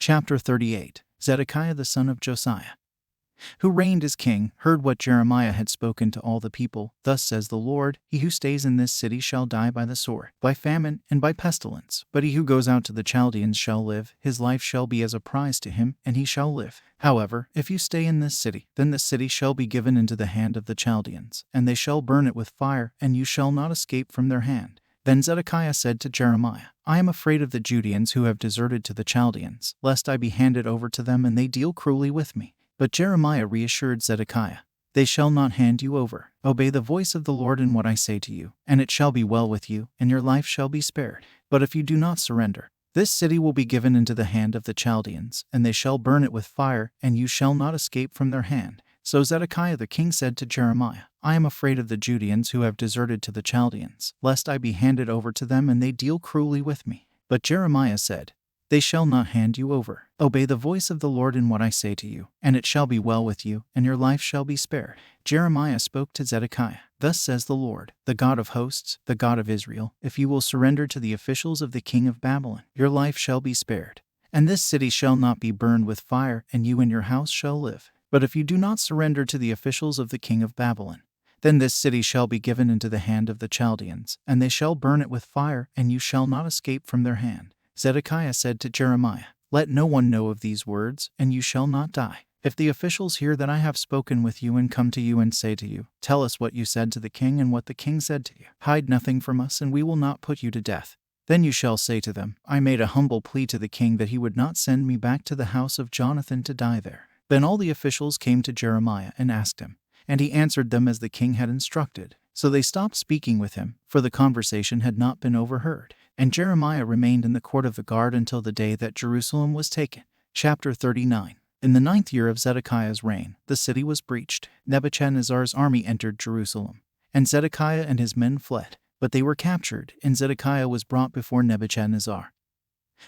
Chapter 38. Zedekiah the son of Josiah, who reigned as king, heard what Jeremiah had spoken to all the people. Thus says the Lord, he who stays in this city shall die by the sword, by famine, and by pestilence. But he who goes out to the Chaldeans shall live, his life shall be as a prize to him, and he shall live. However, if you stay in this city, then the city shall be given into the hand of the Chaldeans, and they shall burn it with fire, and you shall not escape from their hand. Then Zedekiah said to Jeremiah, I am afraid of the Judeans who have deserted to the Chaldeans, lest I be handed over to them and they deal cruelly with me. But Jeremiah reassured Zedekiah, they shall not hand you over. Obey the voice of the Lord in what I say to you, and it shall be well with you, and your life shall be spared. But if you do not surrender, this city will be given into the hand of the Chaldeans, and they shall burn it with fire, and you shall not escape from their hand. So Zedekiah the king said to Jeremiah, I am afraid of the Judeans who have deserted to the Chaldeans, lest I be handed over to them and they deal cruelly with me. But Jeremiah said, they shall not hand you over. Obey the voice of the Lord in what I say to you, and it shall be well with you, and your life shall be spared. Jeremiah spoke to Zedekiah, thus says the Lord, the God of hosts, the God of Israel, if you will surrender to the officials of the king of Babylon, your life shall be spared. And this city shall not be burned with fire, and you and your house shall live. But if you do not surrender to the officials of the king of Babylon, then this city shall be given into the hand of the Chaldeans, and they shall burn it with fire, and you shall not escape from their hand. Zedekiah said to Jeremiah, let no one know of these words, and you shall not die. If the officials hear that I have spoken with you and come to you and say to you, tell us what you said to the king and what the king said to you. Hide nothing from us, and we will not put you to death. Then you shall say to them, I made a humble plea to the king that he would not send me back to the house of Jonathan to die there. Then all the officials came to Jeremiah and asked him, and he answered them as the king had instructed. So they stopped speaking with him, for the conversation had not been overheard. And Jeremiah remained in the court of the guard until the day that Jerusalem was taken. Chapter 39. In the 9th year of Zedekiah's reign, the city was breached. Nebuchadnezzar's army entered Jerusalem, and Zedekiah and his men fled. But they were captured, and Zedekiah was brought before Nebuchadnezzar,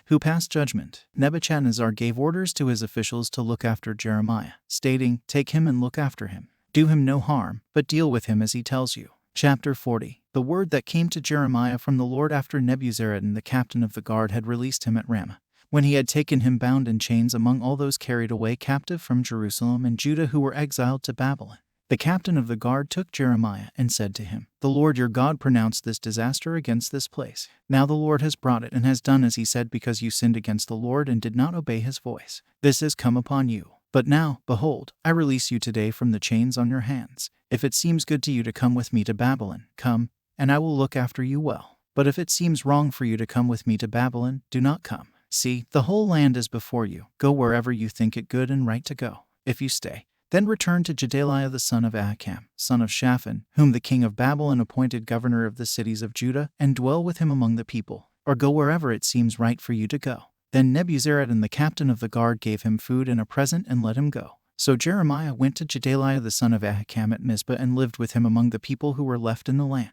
who passed judgment. Nebuchadnezzar gave orders to his officials to look after Jeremiah, stating, take him and look after him. Do him no harm, but deal with him as he tells you. Chapter 40. The word that came to Jeremiah from the Lord after Nebuzaradan the captain of the guard had released him at Ramah, when he had taken him bound in chains among all those carried away captive from Jerusalem and Judah who were exiled to Babylon. The captain of the guard took Jeremiah and said to him, the Lord your God pronounced this disaster against this place. Now the Lord has brought it and has done as he said because you sinned against the Lord and did not obey his voice. This has come upon you. But now, behold, I release you today from the chains on your hands. If it seems good to you to come with me to Babylon, come, and I will look after you well. But if it seems wrong for you to come with me to Babylon, do not come. See, the whole land is before you. Go wherever you think it good and right to go. If you stay, then return to Gedaliah the son of Ahikam, son of Shaphan, whom the king of Babylon appointed governor of the cities of Judah, and dwell with him among the people. Or go wherever it seems right for you to go. Then Nebuzaradan the captain of the guard gave him food and a present and let him go. So Jeremiah went to Gedaliah the son of Ahikam at Mizpah and lived with him among the people who were left in the land.